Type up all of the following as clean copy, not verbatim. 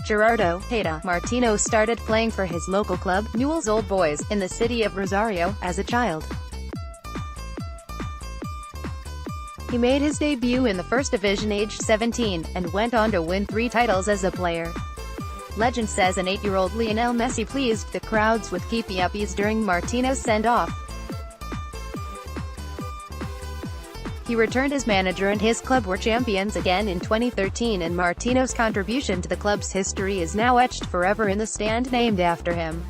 Gerardo, Tata Martino started playing for his local club, Newell's Old Boys, in the city of Rosario, as a child. He made his debut in the first division aged 17, and went on to win 3 titles as a player. Legend says an 8-year-old Lionel Messi pleased the crowds with keepy-uppies during Martino's send-off. He returned as manager and his club were champions again in 2013, and Martino's contribution to the club's history is now etched forever in the stand named after him.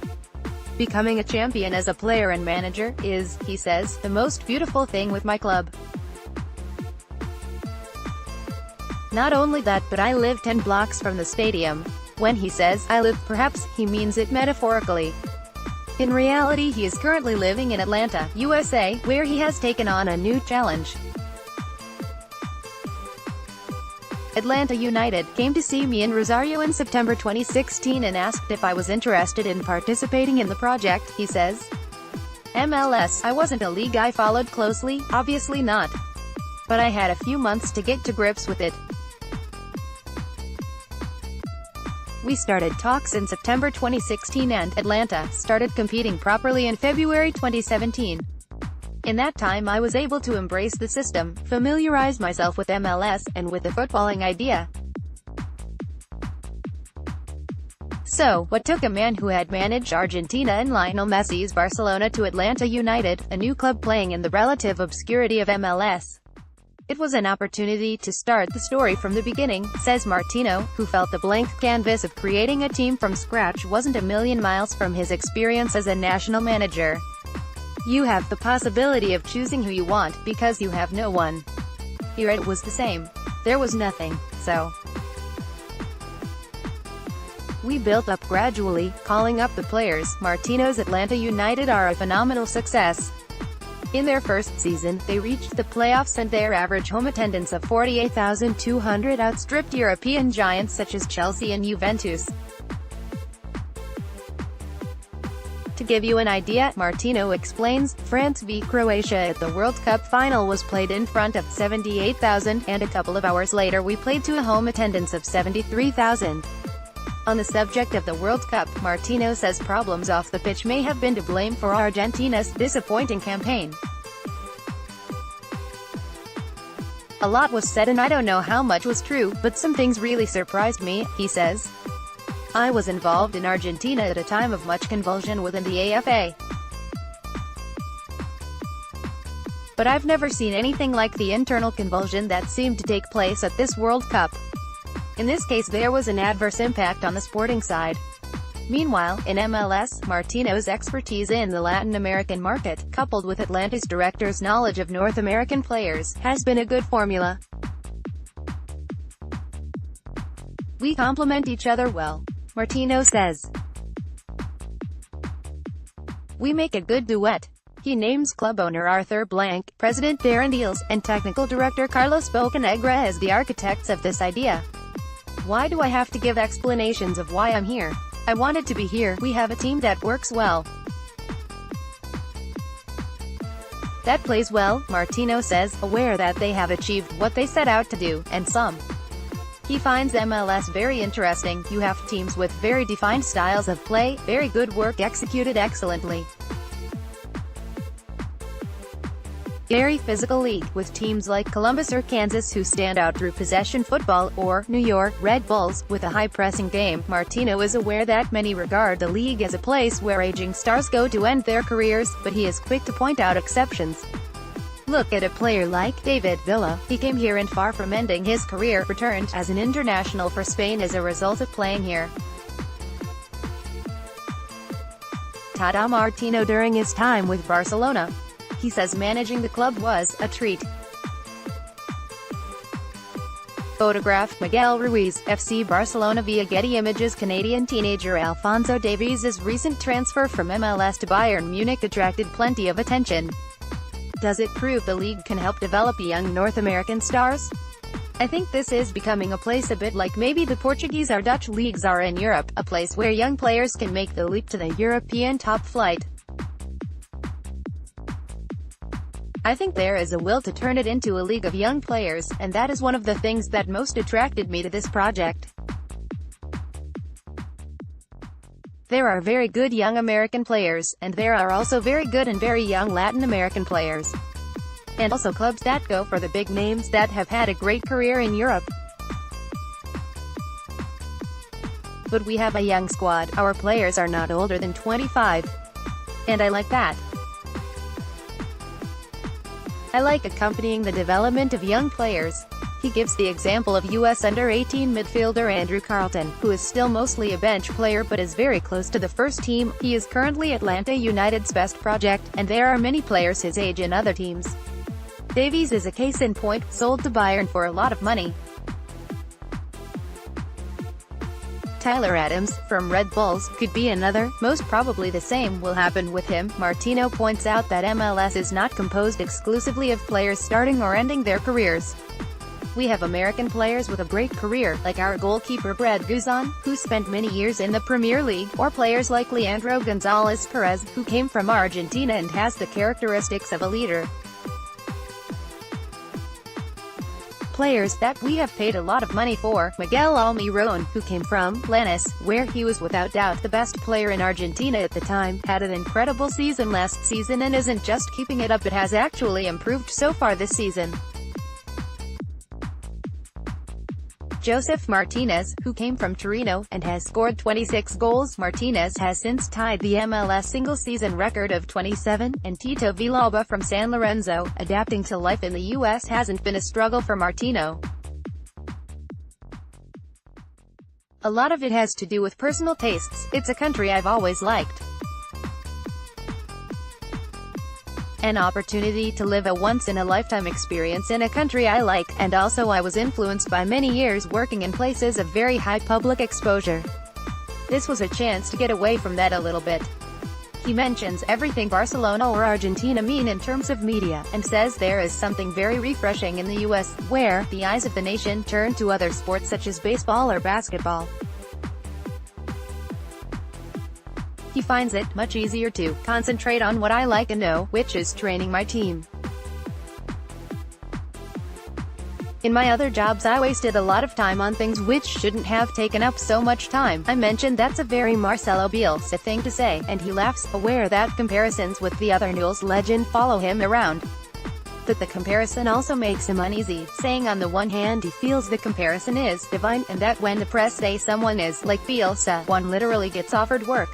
Becoming a champion as a player and manager is, he says, the most beautiful thing with my club. Not only that, but I live 10 blocks from the stadium. When he says, I live, perhaps he means it metaphorically. In reality, he is currently living in Atlanta, USA, where he has taken on a new challenge. Atlanta United came to see me in Rosario in September 2016 and asked if I was interested in participating in the project, he says. MLS, I wasn't a league I followed closely, obviously not. But I had a few months to get to grips with it. We started talks in September 2016 and Atlanta started competing properly in February 2017. In that time I was able to embrace the system, familiarize myself with MLS, and with the footballing idea. So, what took a man who had managed Argentina and Lionel Messi's Barcelona to Atlanta United, a new club playing in the relative obscurity of MLS? It was an opportunity to start the story from the beginning, says Martino, who felt the blank canvas of creating a team from scratch wasn't a million miles from his experience as a national manager. You have the possibility of choosing who you want, because you have no one. Here it was the same. There was nothing, so we built up gradually, calling up the players. Martino's Atlanta United are a phenomenal success. In their first season, they reached the playoffs and their average home attendance of 48,200 outstripped European giants such as Chelsea and Juventus. To give you an idea, Martino explains, France v Croatia at the World Cup final was played in front of 78,000, and a couple of hours later we played to a home attendance of 73,000. On the subject of the World Cup, Martino says problems off the pitch may have been to blame for Argentina's disappointing campaign. A lot was said and I don't know how much was true, but some things really surprised me, he says. I was involved in Argentina at a time of much convulsion within the AFA. But I've never seen anything like the internal convulsion that seemed to take place at this World Cup. In this case there was an adverse impact on the sporting side. Meanwhile, in MLS, Martino's expertise in the Latin American market, coupled with Atlanta's director's knowledge of North American players, has been a good formula. We complement each other well, Martino says. We make a good duet. He names club owner Arthur Blank, president Darren Deals, and technical director Carlos Bocanegra as the architects of this idea. Why do I have to give explanations of why I'm here? I wanted to be here. We have a team that works well, that plays well, Martino says, aware that they have achieved what they set out to do, and some. He finds MLS very interesting. You have teams with very defined styles of play, very good work executed excellently. Very physical league, with teams like Columbus or Kansas who stand out through possession football, or New York Red Bulls, with a high-pressing game. Martino is aware that many regard the league as a place where aging stars go to end their careers, but he is quick to point out exceptions. Look at a player like David Villa. He came here and far from ending his career, returned as an international for Spain as a result of playing here. Tata Martino during his time with Barcelona. He says managing the club was a treat. Photograph, Miguel Ruiz, FC Barcelona via Getty Images. Canadian teenager Alphonso Davies' recent transfer from MLS to Bayern Munich attracted plenty of attention. Does it prove the league can help develop young North American stars? I think this is becoming a place a bit like maybe the Portuguese or Dutch leagues are in Europe, a place where young players can make the leap to the European top flight. I think there is a will to turn it into a league of young players, and that is one of the things that most attracted me to this project. There are very good young American players, and there are also very good and very young Latin American players. And also clubs that go for the big names that have had a great career in Europe. But we have a young squad, our players are not older than 25. And I like that. I like accompanying the development of young players. He gives the example of US under-18 midfielder Andrew Carlton, who is still mostly a bench player but is very close to the first team. He is currently Atlanta United's best project, and there are many players his age in other teams. Davies is a case in point, sold to Bayern for a lot of money. Tyler Adams, from Red Bulls, could be another. Most probably the same will happen with him. Martino points out that MLS is not composed exclusively of players starting or ending their careers. We have American players with a great career, like our goalkeeper Brad Guzan, who spent many years in the Premier League, or players like Leandro Gonzalez Perez, who came from Argentina and has the characteristics of a leader. Players that we have paid a lot of money for, Miguel Almiron, who came from Lanús, where he was without doubt the best player in Argentina at the time, had an incredible season last season and isn't just keeping it up but has actually improved so far this season. Joseph Martinez, who came from Torino, and has scored 26 goals. Martinez has since tied the MLS single-season record of 27, and Tito Villalba from San Lorenzo. Adapting to life in the US hasn't been a struggle for Martino. A lot of it has to do with personal tastes. It's a country I've always liked. An opportunity to live a once-in-a-lifetime experience in a country I like, and also I was influenced by many years working in places of very high public exposure. This was a chance to get away from that a little bit. He mentions everything Barcelona or Argentina mean in terms of media, and says there is something very refreshing in the US, where the eyes of the nation turn to other sports such as baseball or basketball. He finds it much easier to concentrate on what I like and know, which is training my team. In my other jobs I wasted a lot of time on things which shouldn't have taken up so much time. I mentioned that's a very Marcelo Bielsa thing to say, and he laughs, aware that comparisons with the other Newell's legend follow him around. That the comparison also makes him uneasy, saying on the one hand he feels the comparison is divine, and that when the press say someone is like Bielsa, one literally gets offered work.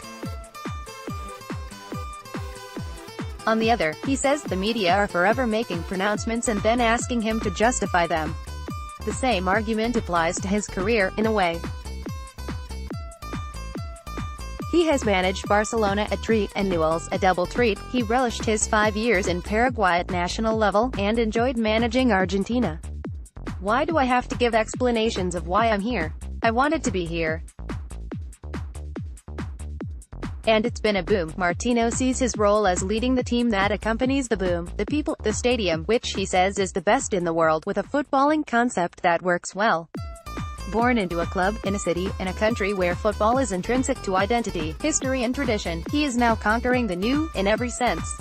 On the other, he says the media are forever making pronouncements and then asking him to justify them. The same argument applies to his career, in a way. He has managed Barcelona, a treat, and Newell's, a double treat. He relished his 5 years in Paraguay at national level, and enjoyed managing Argentina. Why do I have to give explanations of why I'm here? I wanted to be here. And it's been a boom. Martino sees his role as leading the team that accompanies the boom, the people, the stadium, which he says is the best in the world, with a footballing concept that works well. Born into a club, in a city, in a country where football is intrinsic to identity, history and tradition, he is now conquering the new, in every sense.